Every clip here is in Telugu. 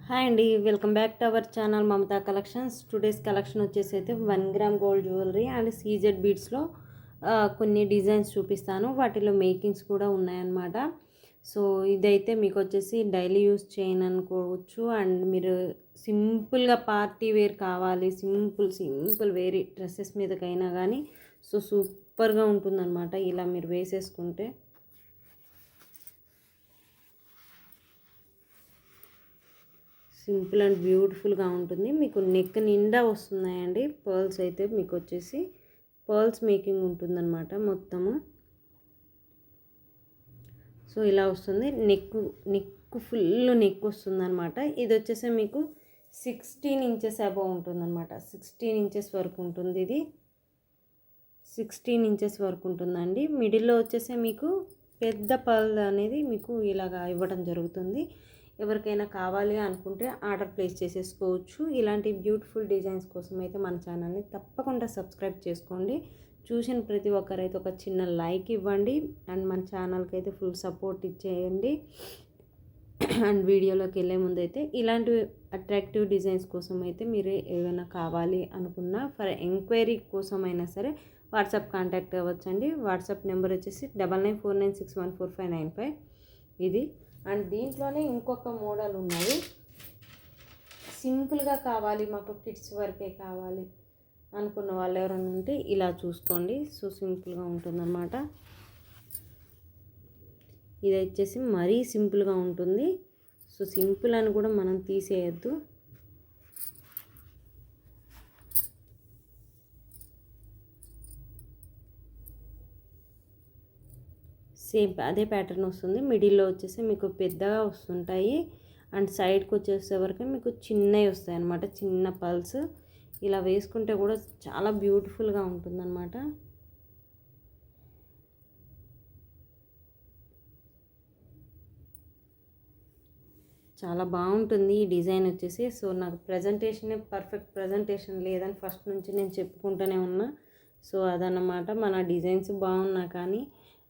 హాయ్ అండి, welcome back to our channel Mamata collections. Today's collection వచ్చేసి అయితే 1 gram gold jewellery and CZ బీడ్స్లో కొన్ని డిజైన్స్ చూపిస్తాను. వాటిలో మేకింగ్స్ కూడా ఉన్నాయన్నమాట. సో ఇదైతే మీకు వచ్చేసి డైలీ యూస్ చేయను అనుకోవచ్చు. అండ్ మీరు సింపుల్గా పార్టీ వేర్ కావాలి, సింపుల్ వేరీ డ్రెస్సెస్ మీదకైనా కానీ సో సూపర్గా ఉంటుందన్నమాట ఇలా మీరు వేసేసుకుంటే. సింపుల్ అండ్ బ్యూటిఫుల్గా ఉంటుంది. మీకు నెక్ నిండా వస్తున్నాయండి పర్ల్స్. అయితే మీకు వచ్చేసి పర్ల్స్ మేకింగ్ ఉంటుందన్నమాట మొత్తము. సో ఇలా వస్తుంది. నెక్ ఫుల్ నెక్ వస్తుందన్నమాట. ఇది వచ్చేసి మీకు 16 ఇంచెస్ అబవ్ ఉంటుందన్నమాట. 16 ఇంచెస్ వరకు ఉంటుంది. ఇది 16 ఇంచెస్ వరకు ఉంటుందండి. మిడిల్లో వచ్చేసి మీకు పెద్ద పర్ల్ అనేది మీకు ఇలాగా ఇవ్వడం జరుగుతుంది. ఎవరికైనా కావాలి అనుకుంటే ఆర్డర్ ప్లేస్ చేసేసుకోవచ్చు. ఇలాంటి బ్యూటిఫుల్ డిజైన్స్ కోసం అయితే మన ఛానల్ని తప్పకుండా సబ్స్క్రైబ్ చేసుకోండి. చూసిన ప్రతి ఒక్కరైతే ఒక చిన్న లైక్ ఇవ్వండి అండ్ మన ఛానల్కి అయితే ఫుల్ సపోర్ట్ ఇచ్చేయండి. అండ్ వీడియోలోకి వెళ్ళే ముందు అయితే ఇలాంటి అట్రాక్టివ్ డిజైన్స్ కోసం అయితే మీరు ఏమైనా కావాలి అనుకున్నా ఫర్ ఎంక్వైరీ కోసమైనా సరే వాట్సాప్ కాంటాక్ట్ అవ్వచ్చండి. వాట్సాప్ నెంబర్ వచ్చేసి 9949614595 ఇది. అండ్ దీంట్లోనే ఇంకొక మోడల్ ఉన్నాయి. సింపుల్గా కావాలి, మాకు కిడ్స్ వరకే కావాలి అనుకున్న వాళ్ళు ఎవరైనా ఉంటే ఇలా చూసుకోండి. సో సింపుల్గా ఉంటుందన్నమాట. ఇది వచ్చేసి మరీ సింపుల్గా ఉంటుంది. సో సింపుల్ అని కూడా మనం తీసేయద్దు. సేమ్ అదే ప్యాటర్న్ వస్తుంది. మిడిల్లో వచ్చేసి మీకు పెద్దగా వస్తుంటాయి అండ్ సైడ్కి వచ్చేసే వరకు మీకు చిన్నవి వస్తాయి అన్నమాట. చిన్న పల్స్ ఇలా వేసుకుంటే కూడా చాలా బ్యూటిఫుల్గా ఉంటుందన్నమాట. చాలా బాగుంటుంది ఈ డిజైన్ వచ్చేసి. సో నాకు పర్ఫెక్ట్ ప్రజెంటేషన్ లేదని ఫస్ట్ నుంచి నేను చెప్పుకుంటూనే ఉన్నా. సో అదన్నమాట. మన డిజైన్స్ బాగున్నా కానీ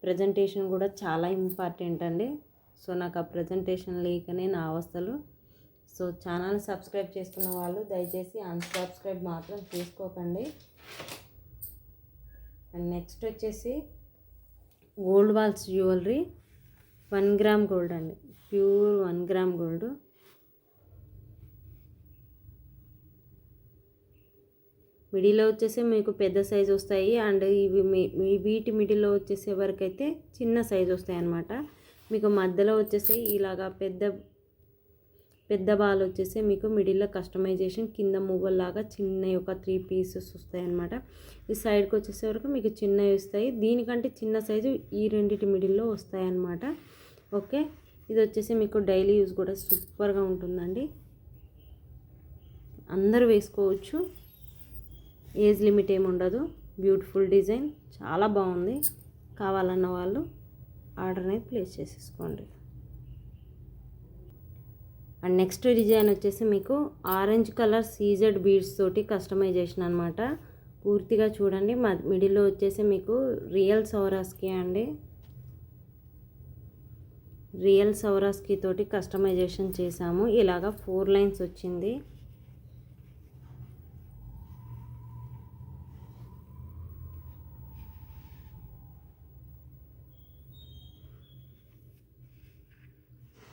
ప్రజెంటేషన్ కూడా చాలా ఇంపార్టెంట్ అండి. సో నాకు ఆ ప్రజెంటేషన్ లేకనే నా అవస్థలు. సో ఛానల్ సబ్స్క్రైబ్ చేసుకున్న వాళ్ళు దయచేసి అన్సబ్స్క్రైబ్ మాత్రం చేసుకోకండి. అండ్ నెక్స్ట్ వచ్చేసి gold walls jewellery 1 gram gold అండి, ప్యూర్ 1 గ్రామ్ గోల్డ్. మిడిల్లో వచ్చేసి మీకు పెద్ద సైజు వస్తాయి అండ్ వీటి మిడిల్లో వచ్చేసే వరకు అయితే చిన్న సైజు వస్తాయి అన్నమాట. మీకు మధ్యలో వచ్చేసి ఇలాగా పెద్ద బాల్ వచ్చేసి మీకు మిడిల్లో కస్టమైజేషన్ కింద మువ్వల్లాగా చిన్న ఒక 3 పీసెస్ వస్తాయి అన్నమాట. ఈ సైడ్కి వచ్చేసే వరకు మీకు చిన్నవి వస్తాయి. దీనికంటే చిన్న సైజు ఈ రెండింటి మిడిల్లో వస్తాయి అన్నమాట. ఓకే, ఇది వచ్చేసి మీకు డైలీ యూజ్ కూడా సూపర్గా ఉంటుందండి. అందరూ వేసుకోవచ్చు, ఏజ్ లిమిట్ ఏమి ఉండదు. బ్యూటిఫుల్ డిజైన్, చాలా బాగుంది. కావాలన్న వాళ్ళు ఆర్డర్ అనేది ప్లేస్ చేసేసుకోండి. అండ్ నెక్స్ట్ డిజైన్ వచ్చేసి మీకు ఆరెంజ్ కలర్ సీజెడ్ బీడ్స్ తోటి కస్టమైజేషన్ అనమాట. పూర్తిగా చూడండి. మిడిల్లో వచ్చేసి మీకు రియల్ సౌరాస్కి అండి, రియల్ సౌరాస్కి తోటి కస్టమైజేషన్ చేసాము. ఇలాగా 4 లైన్స్ వచ్చింది.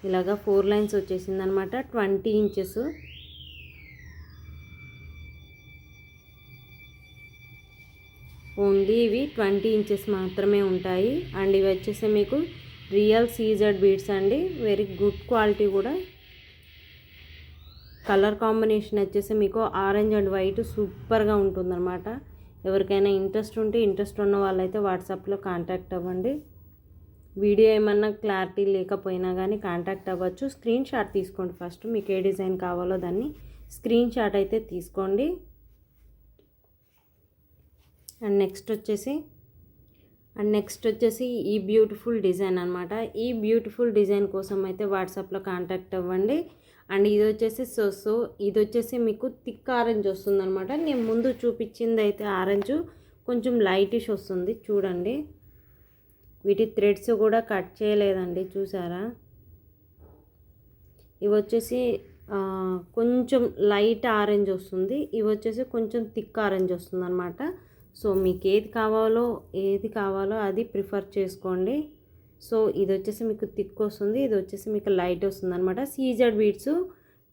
ఇలాగా 4 లైన్స్ వచ్చేసింది అనమాట. 20 ఇంచెస్. ఓన్లీ ఇవి 20 ఇంచెస్ మాత్రమే ఉంటాయి. అండ్ ఇవి వచ్చేసి మీకు రియల్ సీజెడ్ బీడ్స్ అండి, వెరీ గుడ్ క్వాలిటీ కూడా. కలర్ కాంబినేషన్ వచ్చేసి మీకు ఆరెంజ్ అండ్ వైట్ సూపర్గా ఉంటుందన్నమాట. ఎవరికైనా ఇంట్రెస్ట్ ఉన్న వాళ్ళైతే వాట్సాప్లో కాంటాక్ట్ అవ్వండి. వీడియో ఏమన్నా క్లారిటీ లేకపోయినా కానీ కాంటాక్ట్ అవ్వచ్చు. స్క్రీన్ షాట్ తీసుకోండి. ఫస్ట్ మీకు ఏ డిజైన్ కావాలో దాన్ని స్క్రీన్ షాట్ అయితే తీసుకోండి. అండ్ నెక్స్ట్ వచ్చేసి ఈ బ్యూటిఫుల్ డిజైన్ అనమాట. ఈ బ్యూటిఫుల్ డిజైన్ కోసం అయితే వాట్సాప్లో కాంటాక్ట్ అవ్వండి. అండ్ ఇది వచ్చేసి ఇది వచ్చేసి మీకు థిక్ ఆరెంజ్ వస్తుందన్నమాట. నేను ముందు చూపించింది అయితే ఆరెంజ్ కొంచెం లైటిష్ వస్తుంది చూడండి. వీటి థ్రెడ్స్ కూడా కట్ చేయలేదండి, చూసారా. ఇవి వచ్చేసి కొంచెం లైట్ ఆరెంజ్ వస్తుంది. ఇవి వచ్చేసి కొంచెం థిక్ ఆరెంజ్ వస్తుంది అనమాట. సో మీకు ఏది కావాలో అది ప్రిఫర్ చేసుకోండి. సో ఇది వచ్చేసి మీకు థిక్ వస్తుంది, ఇది వచ్చేసి మీకు లైట్ వస్తుంది అనమాట. సీజెడ్ బీడ్స్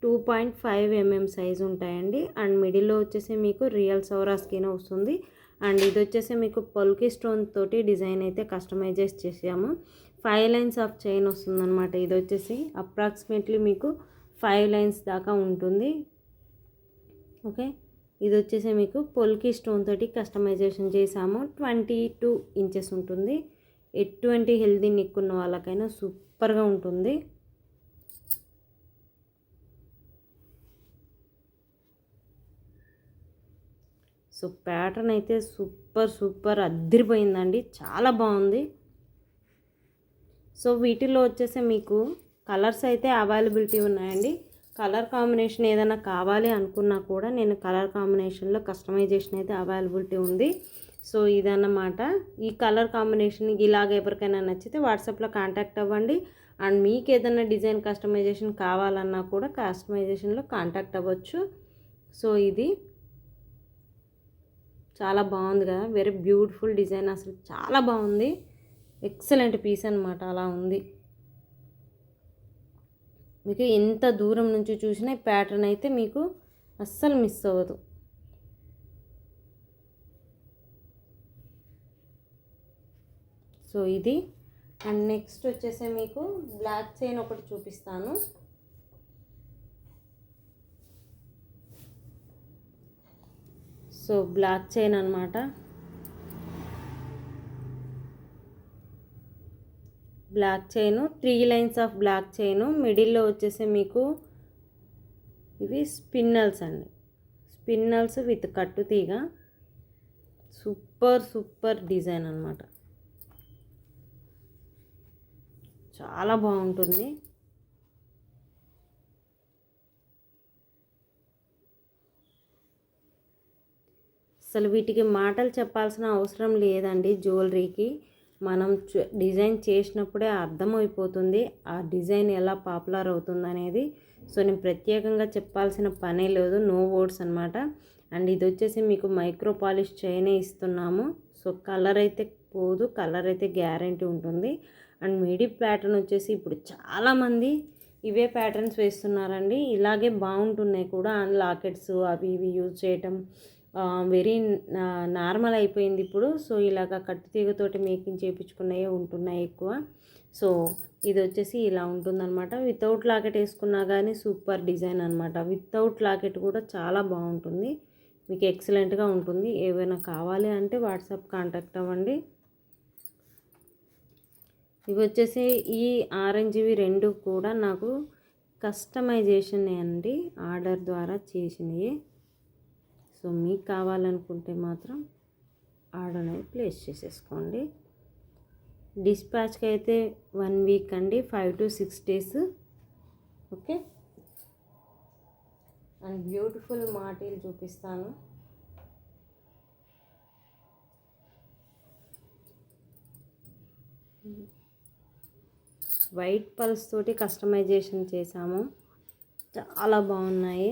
2.5 mm సైజు ఉంటాయండి. అండ్ మిడిల్లో వచ్చేసి మీకు రియల్ సౌరాస్కీన వస్తుంది. అండ్ ఇది వచ్చేసి మీకు పొల్కి స్టోన్ తోటి డిజైన్ అయితే కస్టమైజ్ చేసాము. 5 లైన్స్ ఆఫ్ చైన్ వస్తుంది అనమాట. ఇది వచ్చేసి అప్రాక్సిమేట్లీ మీకు 5 లైన్స్ దాకా ఉంటుంది. ఓకే, ఇది వచ్చేసి మీకు పొల్కి స్టోన్ తోటి కస్టమైజేషన్ చేసాము. 22 ఇంచెస్ ఉంటుంది. ఎటువంటి హెల్దీ నెక్ ఉన్న వాళ్ళకైనా సూపర్గా ఉంటుంది. సో ప్యాటర్న్ అయితే సూపర్ అదిరిపోయిందండి, చాలా బాగుంది. సో వీటిలో వచ్చేసి మీకు కలర్స్ అయితే అవైలబిలిటీ ఉన్నాయండి. కలర్ కాంబినేషన్ ఏదైనా కావాలి అనుకున్నా కూడా నేను కలర్ కాంబినేషన్లో కస్టమైజేషన్ అయితే అవైలబిలిటీ ఉంది. సో ఇదన్నమాట. ఈ కలర్ కాంబినేషన్ ఇలాగ ఎవరికైనా నచ్చితే వాట్సాప్లో కాంటాక్ట్ అవ్వండి. అండ్ మీకు ఏదైనా డిజైన్ కస్టమైజేషన్ కావాలన్నా కూడా కస్టమైజేషన్లో కాంటాక్ట్ అవ్వచ్చు. సో ఇది చాలా బాగుంది కదా, వెరీ బ్యూటిఫుల్ డిజైన్, అసలు చాలా బాగుంది. ఎక్సలెంట్ పీస్ అనమాట, అలా ఉంది. మీకు ఎంత దూరం నుంచి చూసినా ఈ ప్యాటర్న్ అయితే మీకు అస్సలు మిస్ అవ్వదు. సో ఇది. అండ్ నెక్స్ట్ వచ్చేసి మీకు బ్లాక్ చైన్ ఒకటి చూపిస్తాను. సో బ్లాక్ చైన్ అనమాట. Block chain 3 lines of block chain. మిడిల్లో వచ్చేసి మీకు ఇవి స్పిన్నల్స్ అండి, స్పిన్నల్స్ విత్ కట్టు తీగ. సూపర్ డిజైన్ అనమాట, చాలా బాగుంటుంది. అసలు వీటికి మాటలు చెప్పాల్సిన అవసరం లేదండి. జ్యువెలరీకి మనం డిజైన్ చేసినప్పుడే అర్థమైపోతుంది ఆ డిజైన్ ఎలా పాపులర్ అవుతుంది అనేది. సో నేను ప్రత్యేకంగా చెప్పాల్సిన పనే లేదు, నో వర్డ్స్ అనమాట. అండ్ ఇది వచ్చేసి మీకు మైక్రో పాలిష్ చైనే ఇస్తున్నాము. సో కలర్ అయితే పోదు, కలర్ అయితే గ్యారంటీ ఉంటుంది. అండ్ మిడీ ప్యాటర్న్ వచ్చేసి ఇప్పుడు చాలామంది ఇవే ప్యాటర్న్స్ వేస్తున్నారండి. ఇలాగే బాగుంటున్నాయి కూడా. అండ్ లాకెట్స్ అవి ఇవి యూజ్ చేయటం వెరీ నార్మల్ అయిపోయింది ఇప్పుడు. సో ఇలాగ కట్టు తీగతోటి మేకింగ్ చేయించుకున్నవే ఉంటున్నాయి ఎక్కువ. సో ఇది వచ్చేసి ఇలా ఉంటుందన్నమాట. వితౌట్ లాకెట్ వేసుకున్నా కానీ సూపర్ డిజైన్ అనమాట. వితౌట్ లాకెట్ కూడా చాలా బాగుంటుంది, మీకు ఎక్సలెంట్గా ఉంటుంది. ఏవైనా కావాలి అంటే వాట్సాప్ కాంటాక్ట్ అవ్వండి. ఇవి వచ్చేసి ఈ ఆరెంజ్వి రెండు కూడా నాకు కస్టమైజేషన్ అండి, ఆర్డర్ ద్వారా చేసినవి. సో మీకు కావాలనుకుంటే మాత్రం ఆర్డర్ అనేది ప్లేస్ చేసేసుకోండి. డిస్పాచ్కి అయితే 1 వీక్ అండి, 5 to 6 days. Okay. And beautiful మాటీలు చూపిస్తాను. వైట్ పల్స్ తోటి కస్టమైజేషన్ చేసాము, చాలా బాగున్నాయి.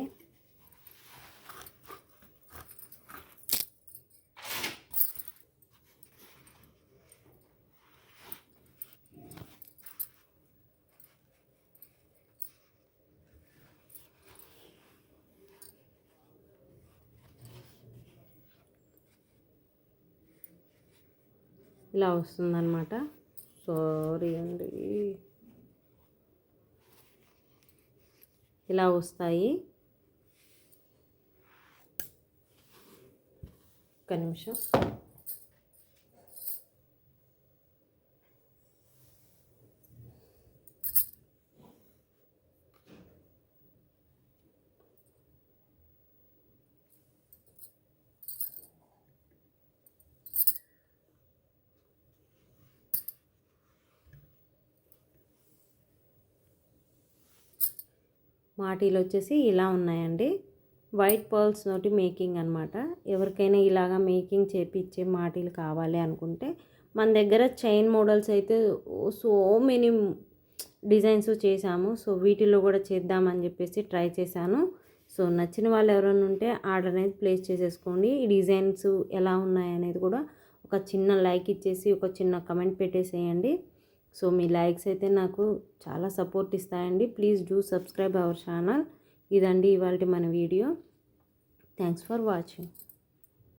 ఇలా వస్తుందన్నమాట. సారీ అండి, ఇలా వస్తాయి. ఒక్క నిమిషం. మాటీలు వచ్చేసి ఇలా ఉన్నాయండి. వైట్ పర్ల్స్ తోటి మేకింగ్ అనమాట. ఎవరికైనా ఇలాగా మేకింగ్ చేపించే మాటీలు కావాలి అనుకుంటే మన దగ్గర చైన్ మోడల్స్ అయితే సో మెనీ డిజైన్స్ చేశాము. సో వీటిలో కూడా చేద్దామని చెప్పేసి ట్రై చేశాను. సో నచ్చిన వాళ్ళు ఎవరైనా ఉంటే ఆర్డర్ అనేది ప్లేస్ చేసేసుకోండి. ఈ డిజైన్స్ ఎలా ఉన్నాయి అనేది కూడా ఒక చిన్న లైక్ ఇచ్చేసి ఒక చిన్న కమెంట్ పెట్టేసేయండి. సో మీ లైక్స్ అయితే నాకు చాలా సపోర్ట్ ఇస్తాయండి. Please do subscribe our channel. ఇదండి ఇవాళ మన వీడియో. Thanks for watching.